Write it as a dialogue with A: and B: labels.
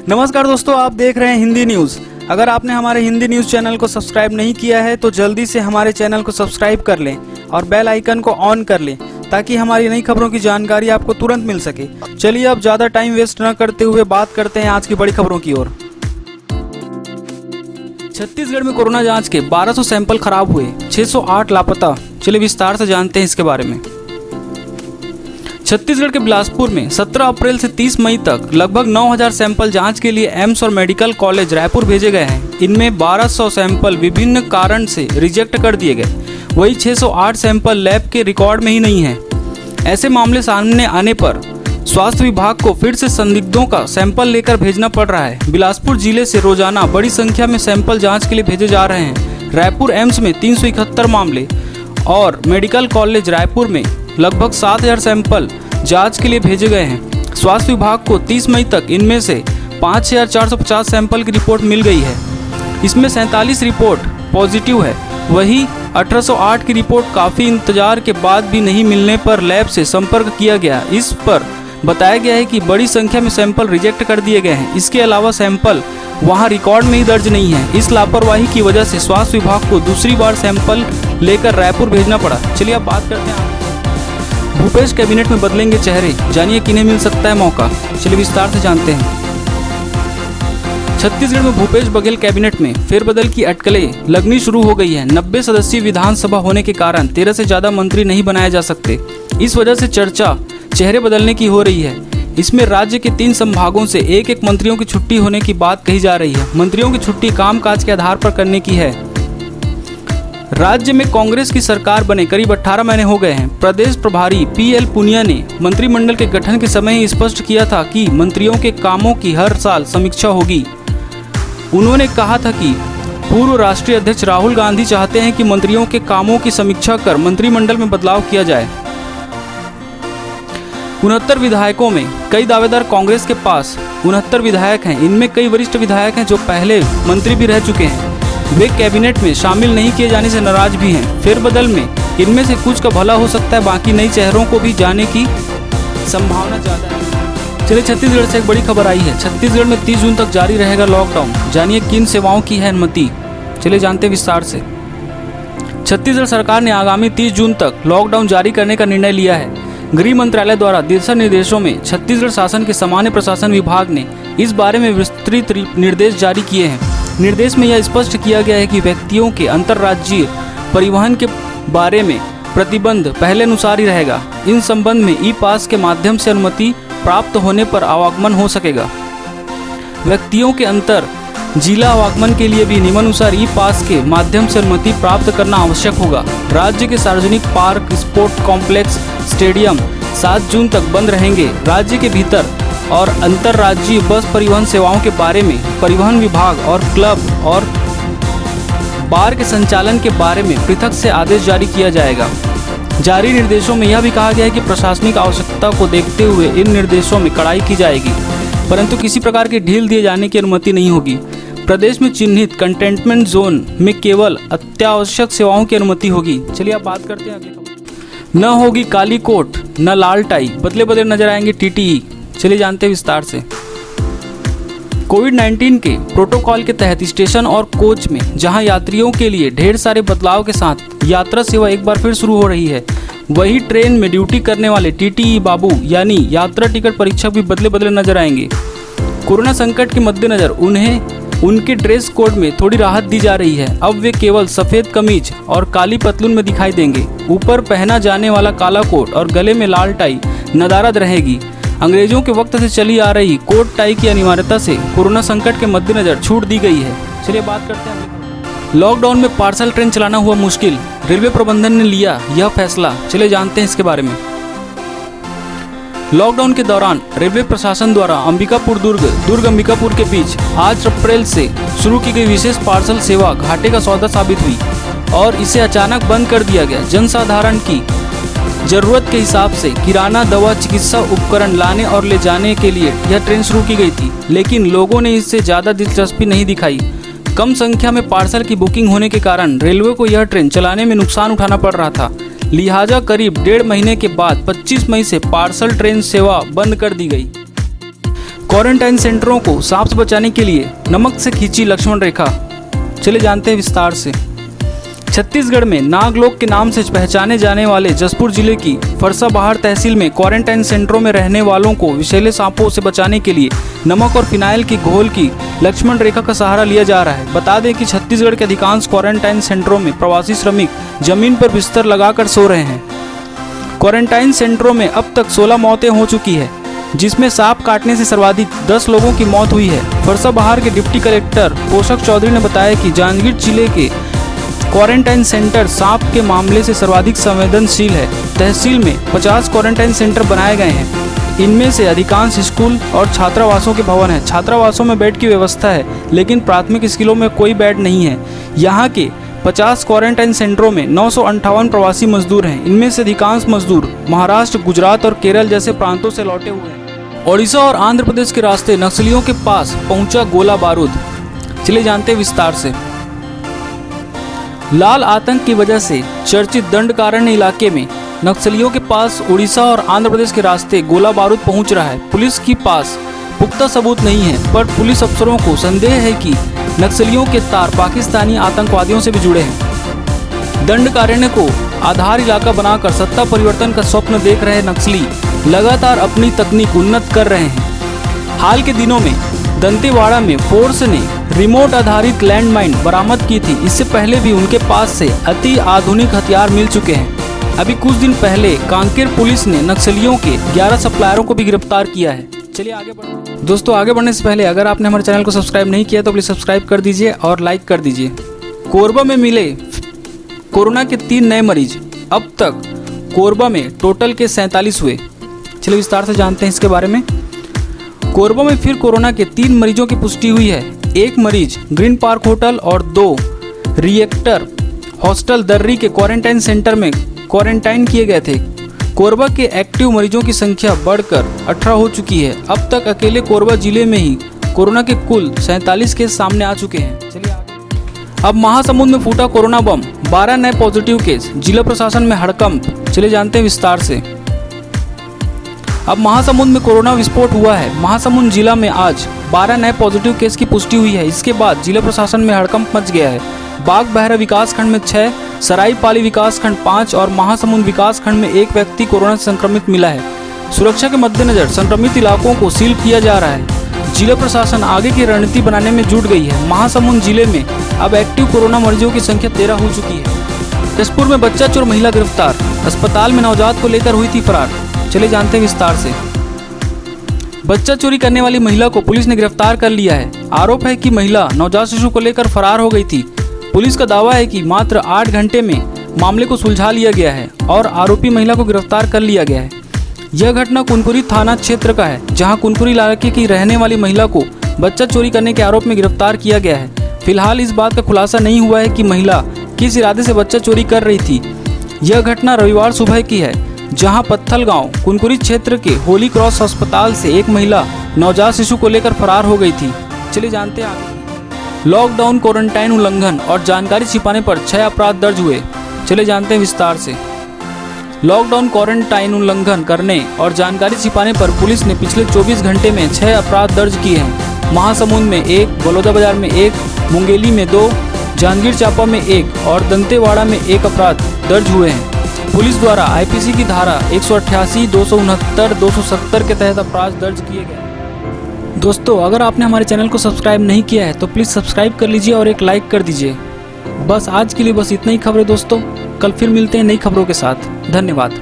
A: नमस्कार दोस्तों, आप देख रहे हैं हिंदी न्यूज़। अगर आपने हमारे हिंदी न्यूज़ चैनल को सब्सक्राइब नहीं किया है तो जल्दी से हमारे चैनल को सब्सक्राइब कर लें और बेल आइकन को ऑन कर लें ताकि हमारी नई खबरों की जानकारी आपको तुरंत मिल सके। चलिए अब ज़्यादा टाइम वेस्ट न करते हुए बात करते हैं आज की बड़ी खबरों की ओर। छत्तीसगढ़ में कोरोना जांच के 1200 सैंपल खराब हुए, 608 लापता। चलिए विस्तार से जानते हैं इसके बारे में। छत्तीसगढ़ के बिलासपुर में 17 अप्रैल से 30 मई तक लगभग 9000 सैंपल जांच के लिए एम्स और मेडिकल कॉलेज रायपुर भेजे गए हैं। इनमें 1200 सैंपल विभिन्न कारण से रिजेक्ट कर दिए गए, वही 608 सैंपल लैब के रिकॉर्ड में ही नहीं है। ऐसे मामले सामने आने पर स्वास्थ्य विभाग को फिर से संदिग्धों का सैंपल लेकर भेजना पड़ रहा है। बिलासपुर जिले से रोजाना बड़ी संख्या में सैंपल जाँच के लिए भेजे जा रहे हैं। रायपुर एम्स में 371 मामले और मेडिकल कॉलेज रायपुर में लगभग 7000 सैंपल जांच के लिए भेजे गए हैं। स्वास्थ्य विभाग को 30 मई तक इनमें से 5450 सैंपल की रिपोर्ट मिल गई है। इसमें 47 रिपोर्ट पॉजिटिव है, वही 1808 की रिपोर्ट काफ़ी इंतजार के बाद भी नहीं मिलने पर लैब से संपर्क किया गया। इस पर बताया गया है कि बड़ी संख्या में सैंपल रिजेक्ट कर दिए गए हैं। इसके अलावा सैंपल वहां रिकॉर्ड में ही दर्ज नहीं है। इस लापरवाही की वजह से स्वास्थ्य विभाग को दूसरी बार सैंपल लेकर रायपुर भेजना पड़ा। चलिए अब बात करते हैं। भूपेश कैबिनेट में बदलेंगे चेहरे, जानिए किन्हें मिल सकता है मौका। चलिए विस्तार से जानते हैं। छत्तीसगढ़ में भूपेश बघेल कैबिनेट में फेरबदल की अटकलें लगनी शुरू हो गई है। 90 सदस्यीय विधानसभा होने के कारण 13 से ज़्यादा मंत्री नहीं बनाए जा सकते। इस वजह से चर्चा चेहरे बदलने की हो रही है। इसमें राज्य के 3 संभागों से एक मंत्रियों की छुट्टी होने की बात कही जा रही है। मंत्रियों की छुट्टी कामकाज के आधार पर करने की है। राज्य में कांग्रेस की सरकार बने करीब 18 महीने हो गए हैं। प्रदेश प्रभारी पीएल पुनिया ने मंत्रिमंडल के गठन के समय ही स्पष्ट किया था कि मंत्रियों के कामों की हर साल समीक्षा होगी। उन्होंने कहा था कि पूर्व राष्ट्रीय अध्यक्ष राहुल गांधी चाहते हैं कि मंत्रियों के कामों की समीक्षा कर मंत्रिमंडल में बदलाव किया जाए। 69 विधायकों में कई दावेदार कांग्रेस के पास 69 विधायक हैं। इनमें कई वरिष्ठ विधायक हैं जो पहले मंत्री भी रह चुके हैं। वे कैबिनेट में शामिल नहीं किए जाने से नाराज भी हैं। फेरबदल में इनमें से कुछ का भला हो सकता है, बाकी नई चेहरों को भी जाने की संभावना ज़्यादा है। चलिए छत्तीसगढ़ से एक बड़ी खबर आई है। छत्तीसगढ़ में 30 जून तक जारी रहेगा लॉकडाउन, जानिए किन सेवाओं की है अनुमति। चलिए जानते हैं विस्तार से। छत्तीसगढ़ सरकार ने आगामी 30 जून तक लॉकडाउन जारी करने का निर्णय लिया है। गृह मंत्रालय द्वारा दिशा निर्देशों में छत्तीसगढ़ शासन के सामान्य प्रशासन विभाग ने इस बारे में विस्तृत निर्देश जारी किए हैं। निर्देश में यह स्पष्ट किया गया है कि व्यक्तियों के अंतर्राज्यीय परिवहन के बारे में प्रतिबंध पहले अनुसार ही रहेगा। इन संबंध में ई पास के माध्यम से अनुमति प्राप्त होने पर आवागमन हो सकेगा। व्यक्तियों के अंतर जिला आवागमन के लिए भी नियमानुसार ई पास के माध्यम से अनुमति प्राप्त करना आवश्यक होगा। राज्य के सार्वजनिक पार्क, स्पोर्ट कॉम्प्लेक्स, स्टेडियम 7 जून तक बंद रहेंगे। राज्य के भीतर और अंतर्राज्यीय बस परिवहन सेवाओं के बारे में परिवहन विभाग और क्लब और बार के संचालन के बारे में पृथक से आदेश जारी किया जाएगा। जारी निर्देशों में यह भी कहा गया है कि प्रशासनिक आवश्यकता को देखते हुए इन निर्देशों में कड़ाई की जाएगी, परंतु किसी प्रकार की ढील दिए जाने की अनुमति नहीं होगी। प्रदेश में चिन्हित कंटेनमेंट जोन में केवल अत्यावश्यक सेवाओं की अनुमति होगी। चलिए आप बात करते हैं अगली खबर। न होगी काली कोट न लाल टाई, बदले बदले नजर आएंगे टीटीई। चलिए जानते हैं विस्तार से। कोविड-19 के प्रोटोकॉल के तहत स्टेशन और कोच में जहां यात्रियों के लिए ढेर सारे बदलाव के साथ यात्रा सेवा एक बार फिर शुरू हो रही है, वही ट्रेन में ड्यूटी करने वाले टीटीई बाबू यानी यात्रा टिकट परीक्षक भी बदले बदले नजर आएंगे। कोरोना संकट के मद्देनजर उन्हें उनके ड्रेस कोड में थोड़ी राहत दी जा रही है। अब वे केवल सफ़ेद कमीज और काली पतलून में दिखाई देंगे। ऊपर पहना जाने वाला काला कोट और गले में लाल टाई नदारद रहेगी। अंग्रेजों के वक्त से चली आ रही कोट टाई की अनिवार्यता से कोरोना संकट के मद्देनजर छूट दी गई है। चलिए बात करते हैं। लॉकडाउन में पार्सल ट्रेन चलाना हुआ मुश्किल, रेलवे प्रबंधन ने लिया यह फैसला। चलिए जानते हैं इसके बारे में। लॉकडाउन के दौरान रेलवे प्रशासन द्वारा अंबिकापुर दुर्ग अंबिकापुर के बीच 8 अप्रैल से शुरू की गई विशेष पार्सल सेवा घाटे का सौदा साबित हुई और इसे अचानक बंद कर दिया गया। जनसाधारण की जरूरत के हिसाब से किराना, दवा, चिकित्सा उपकरण लाने और ले जाने के लिए यह ट्रेन शुरू की गई थी, लेकिन लोगों ने इससे ज़्यादा दिलचस्पी नहीं दिखाई। कम संख्या में पार्सल की बुकिंग होने के कारण रेलवे को यह ट्रेन चलाने में नुकसान उठाना पड़ रहा था। लिहाजा करीब 1.5 महीने के बाद 25 मई से पार्सल ट्रेन सेवा बंद कर दी गई। क्वारंटाइन सेंटरों को सांप से बचाने के लिए नमक से खींची लक्ष्मण रेखा। चलिए जानते हैं विस्तार से। छत्तीसगढ़ में नागलोक के नाम से पहचाने जाने वाले जसपुर जिले की फरसाबहार तहसील में क्वारंटाइन सेंटरों में रहने वालों को विषैले सांपों से बचाने के लिए नमक और फिनाइल की घोल की लक्ष्मण रेखा का सहारा लिया जा रहा है। बता दें कि छत्तीसगढ़ के अधिकांश क्वारंटाइन सेंटरों में प्रवासी श्रमिक जमीन पर बिस्तर लगाकर सो रहे हैं। क्वारंटाइन सेंटरों में अब तक 16 मौतें हो चुकी है, जिसमें सांप काटने से सर्वाधिक 10 लोगों की मौत हुई है। फरसाबहार के डिप्टी कलेक्टर पोषक चौधरी ने बताया कि जांजगीर जिले के क्वारंटाइन सेंटर सांप के मामले से सर्वाधिक संवेदनशील है। तहसील में 50 क्वारंटाइन सेंटर बनाए गए हैं। इनमें से अधिकांश स्कूल और छात्रावासों के भवन हैं। छात्रावासों में बेड की व्यवस्था है, लेकिन प्राथमिक स्कूलों में कोई बेड नहीं है। यहाँ के 50 क्वारंटाइन सेंटरों में 958 प्रवासी मजदूर हैं। इनमें से अधिकांश मजदूर महाराष्ट्र, गुजरात और केरल जैसे प्रांतों से लौटे हुए हैं। ओडिशा और आंध्र प्रदेश के रास्ते नक्सलियों के पास पहुंचा गोला बारूद। चलिए जानते हैं विस्तार से। लाल आतंक की वजह से चर्चित दंडकारण्य इलाके में नक्सलियों के पास उड़ीसा और आंध्र प्रदेश के रास्ते गोला बारूद पहुंच रहा है। पुलिस के पास पुख्ता सबूत नहीं है, पर पुलिस अफसरों को संदेह है कि नक्सलियों के तार पाकिस्तानी आतंकवादियों से भी जुड़े हैं। दंडकारण्य को आधार इलाका बनाकर सत्ता परिवर्तन का स्वप्न देख रहे नक्सली लगातार अपनी तकनीक उन्नत कर रहे हैं। हाल के दिनों में दंतेवाड़ा में फोर्स ने रिमोट आधारित लैंडमाइन बरामद की थी। इससे पहले भी उनके पास से अति आधुनिक हथियार मिल चुके हैं। अभी कुछ दिन पहले कांकेर पुलिस ने नक्सलियों के 11 सप्लायरों को भी गिरफ्तार किया है। चलिए आगे बढ़ते हैं। दोस्तों, आगे बढ़ने से पहले अगर आपने हमारे चैनल को सब्सक्राइब नहीं किया तो प्लीज सब्सक्राइब कर दीजिए और लाइक कर दीजिए। कोरबा में मिले कोरोना के 3 नए मरीज। अब तक कोरबा में टोटल के 47 हुए। चलिए विस्तार से जानते हैं इसके बारे में। कोरबा में फिर कोरोना के 3 मरीजों की पुष्टि हुई है। एक मरीज ग्रीन पार्क होटल और 2 रिएक्टर हॉस्टल दर्री के क्वारंटाइन सेंटर में क्वारंटाइन किए गए थे। कोरबा के एक्टिव मरीजों की संख्या बढ़कर 18 हो चुकी है। अब तक अकेले कोरबा जिले में ही कोरोना के कुल 47 केस सामने आ चुके हैं। चलिए आगे। अब महासमुंद में फूटा कोरोना बम, 12 नए पॉजिटिव केस, जिला प्रशासन में हड़कंप। चलिए जानते हैं विस्तार से। अब महासमुंद में कोरोना विस्फोट हुआ है। महासमुंद जिला में आज 12 नए पॉजिटिव केस की पुष्टि हुई है। इसके बाद जिला प्रशासन में हड़कंप मच गया है। बाग बहरा विकासखंड में 6, सरायपाली विकासखंड 5 और महासमुंद विकासखंड में 1 व्यक्ति कोरोना से संक्रमित मिला है। सुरक्षा के मद्देनजर संक्रमित इलाकों को सील किया जा रहा है। जिला प्रशासन आगे की रणनीति बनाने में जुट गई है। महासमुंद जिले में अब एक्टिव कोरोना मरीजों की संख्या 13 हो चुकी है। जसपुर में बच्चा चोर महिला गिरफ्तार। अस्पताल में नवजात को लेकर हुई थी फरार। चले जानते हैं विस्तार से। बच्चा चोरी करने वाली महिला को पुलिस ने गिरफ्तार कर लिया है। आरोप है कि महिला नवजात शिशु को लेकर फरार हो गई थी। पुलिस का दावा है कि मात्र 8 घंटे में मामले को सुलझा लिया गया है और आरोपी महिला को गिरफ्तार कर लिया गया है। यह घटना कुनकुरी थाना क्षेत्र का है, जहां कुनकुरी इलाके की रहने वाली महिला को बच्चा चोरी करने के आरोप में गिरफ्तार किया गया है। फिलहाल इस बात का खुलासा नहीं हुआ है कि महिला किस इरादे से बच्चा चोरी कर रही थी। यह घटना रविवार सुबह की है, जहां पत्थल गांव कुनकुरी क्षेत्र के होली क्रॉस अस्पताल से एक महिला नवजात शिशु को लेकर फरार हो गई थी। चलिए जानते हैं आगे। लॉकडाउन, क्वारंटाइन उल्लंघन और जानकारी छिपाने पर 6 अपराध दर्ज हुए। चलिए जानते हैं विस्तार से। लॉकडाउन, क्वारंटाइन उल्लंघन करने और जानकारी छिपाने पर पुलिस ने पिछले 24 घंटे में 6 अपराध दर्ज किए हैं। महासमुंद में 1, बलौदाबाजार में 1, मुंगेली में 2, जांजगीर चांपा में 1 और दंतेवाड़ा में 1 अपराध दर्ज हुए हैं। पुलिस द्वारा आईपीसी की धारा 188, 269, 270 के तहत अपराध दर्ज किए गए। दोस्तों, अगर आपने हमारे चैनल को सब्सक्राइब नहीं किया है तो प्लीज़ सब्सक्राइब कर लीजिए और एक लाइक कर दीजिए। बस आज के लिए बस इतना ही खबरें दोस्तों। कल फिर मिलते हैं नई खबरों के साथ। धन्यवाद।